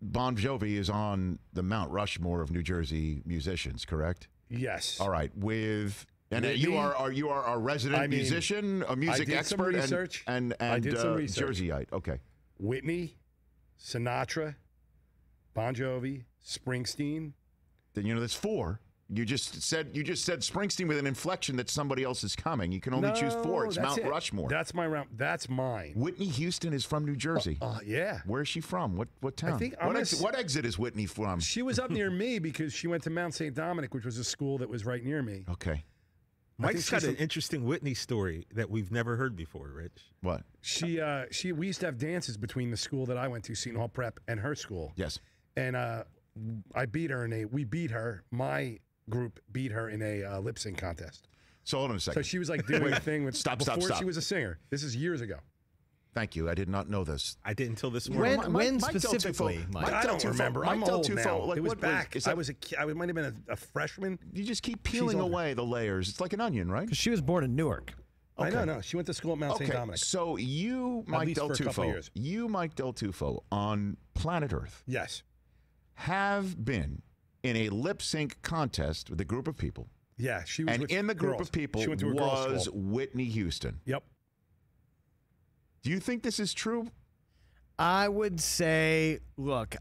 Bon Jovi is on the Mount Rushmore of New Jersey musicians, correct? Yes. All right. With and Whitney, you are a resident musician, a music expert, and I did some research. Jerseyite. Okay. Whitney, Sinatra, Bon Jovi, Springsteen. Then that's 4. You just said Springsteen with an inflection that somebody else is coming. You can only choose 4. It's Mount Rushmore. That's my round. That's mine. Whitney Houston is from New Jersey. Yeah. Where's she from? What town? I think what exit is Whitney from? She was up near me because she went to Mount St. Dominic, which was a school that was right near me. Okay. Mike's got an interesting Whitney story that we've never heard before, Rich. What? We used to have dances between the school that I went to, Seton Hall Prep, and her school. Yes. And I beat her my group beat her in a lip sync contest. So hold on a second. So she was like doing a thing with stop. She was a singer. This is years ago. Thank you. I did not know this. I did until this morning. When specifically, Mike? I don't remember. I'm old now. Like, it was back. I was a kid. I might have been a freshman. You just keep peeling away the layers. It's like an onion, right? Because she was born in Newark. Okay. I know. She went to school at Mount St. Dominic. So you, Mike Del Tufo, on planet Earth, yes, have been in a lip sync contest with a group of people. Yeah, she was. And in the group girls. of people she went to a was Whitney Houston. Yep. Do you think this is true? I would say, look,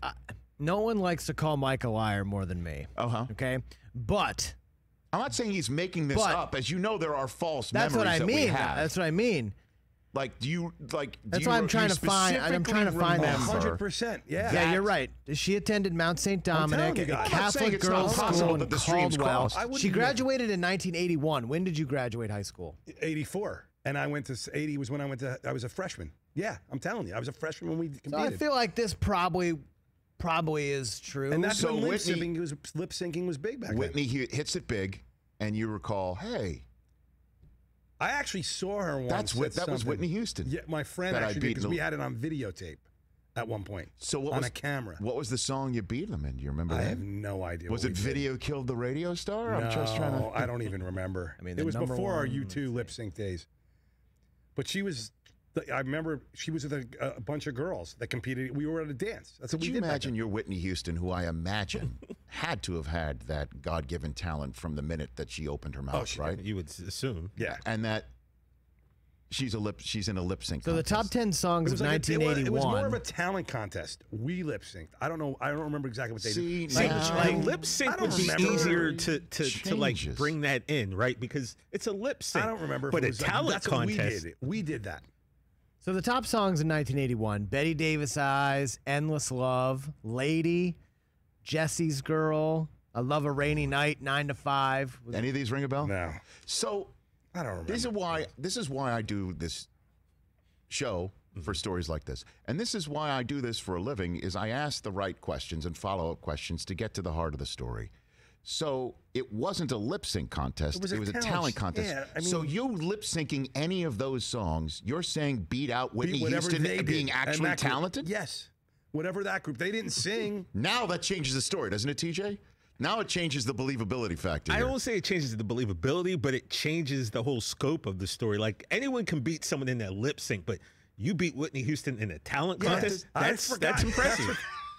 no one likes to call Mike a liar more than me. Okay? But I'm not saying he's making this up. As you know, there are false memories that we have. That's what I mean. Like, That's why I'm trying to find. I'm trying to find that. 100%. Yeah. Yeah, you're right. She attended Mount St. Dominic, a Catholic girls' school in Caldwell. She graduated in 1981. When did you graduate high school? 84. And I went to 80 was when I went to. I was a freshman. Yeah, I'm telling you, I was a freshman when we competed. So I feel like this probably is true. And that's when lip syncing was big back then. Whitney hits it big, and you recall, hey. I actually saw her once. That was Whitney Houston. Yeah, my friend actually did, because we had it on videotape at one point. So on a camera. What was the song you beat them in? Do you remember that? I have no idea. Was it Video Killed the Radio Star? No, I'm just trying to. I don't even remember. I mean, it was before our U2 lip sync days. But she was. I remember she was with a bunch of girls that competed. We were at a dance. That's what we did. Could you imagine your Whitney Houston, who I imagine had to have had that God-given talent from the minute that she opened her mouth, right? You would assume. Yeah. And that she's in a lip sync. So the top 10 songs of 1981. It was more of a talent contest. We lip synced. I don't know. I don't remember exactly what they did. Like lip sync would be easier to like bring that in, right? Because it's a lip sync. I don't remember. But a talent contest. We did that. So the top songs in 1981: Betty Davis Eyes, Endless Love, Lady, Jesse's Girl, I Love a Rainy Night, 9 to 5. Any of these ring a bell? No. So I don't remember. This is why I do this show for stories like this. And this is why I do this for a living, is I ask the right questions and follow-up questions to get to the heart of the story. So it wasn't a lip sync contest. It was a talent contest. Yeah, I mean, so you lip syncing any of those songs, you're saying beat out Whitney Houston being actually talented? Yes. Whatever that group. They didn't sing. Now that changes the story, doesn't it, TJ? Now it changes the believability factor. I won't say it changes the believability, but it changes the whole scope of the story. Like, anyone can beat someone in that lip sync, but you beat Whitney Houston in a talent contest? That's impressive.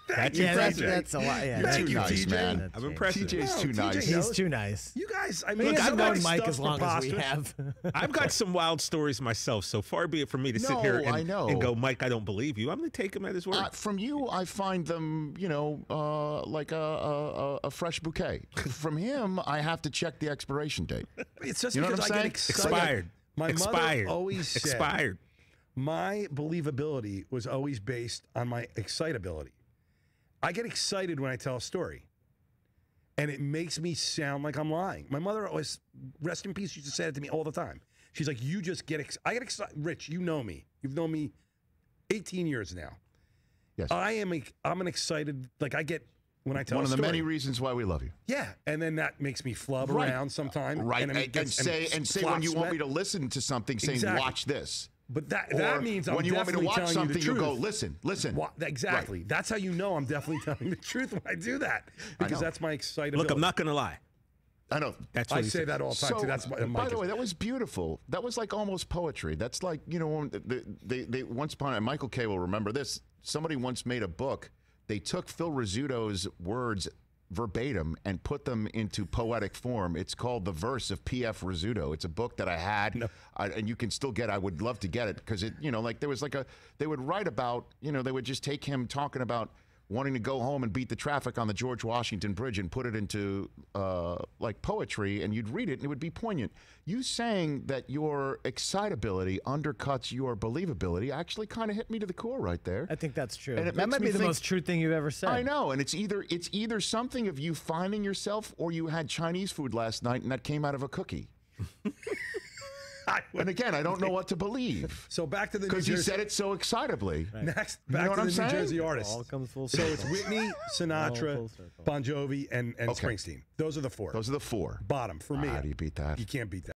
That's impressive. That's a lot. Yeah, thank you, nice, man. I'm impressed. TJ's too nice. He's too nice. You guys, I mean, look, I've known Mike as long as we have. I've got some wild stories myself, so far be it for me to sit here and go, Mike, I don't believe you. I'm going to take him at his word. From you, I find them, like a fresh bouquet. From him, I have to check the expiration date. It's just because I get excited. Expired. My mother always said expired. My believability was always based on my excitability. I get excited when I tell a story, and it makes me sound like I'm lying. My mother always, rest in peace, used to say it to me all the time. She's like, you just get excited. I get excited. Rich, you know me. You've known me 18 years now. Yes. I'm an excited, like I get, when I tell one a story. One of the many reasons why we love you. Yeah, and then that makes me flub around sometime. Right, and say when you want me to listen to something, saying, watch this. But that means I'm when you want me to watch something, you go, listen. Exactly. Right. That's how you know I'm definitely telling the truth when I do that, because that's my excitability. Look, I'm not going to lie. I know. I say that all the time. So, that's by the way, that was beautiful. That was like almost poetry. That's like, they once upon a time, Michael Kay will remember this. Somebody once made a book they took Phil Rizzuto's words verbatim and put them into poetic form. It's called The Verse of P.F. Rizzuto. It's a book that I had, and you can still get. I would love to get it because it, like there was like they would write about, they would just take him talking about wanting to go home and beat the traffic on the George Washington Bridge and put it into like poetry, and you'd read it and it would be poignant. You saying that your excitability undercuts your believability actually kind of hit me to the core right there. I think that's true. And it that makes might me be the think- most true thing you've ever said. I know, and it's either something of you finding yourself, or you had Chinese food last night and that came out of a cookie. And again, I don't know what to believe. So back to the New Because you Jersey. said it so excitably. Next, You know back what to I'm the New saying? Jersey All artists. comes full So circle. it's Whitney, All Sinatra, full circle. Bon Jovi, and Springsteen. Those are the four. Those are the four. Bottom for me. How do you beat that? You can't beat that.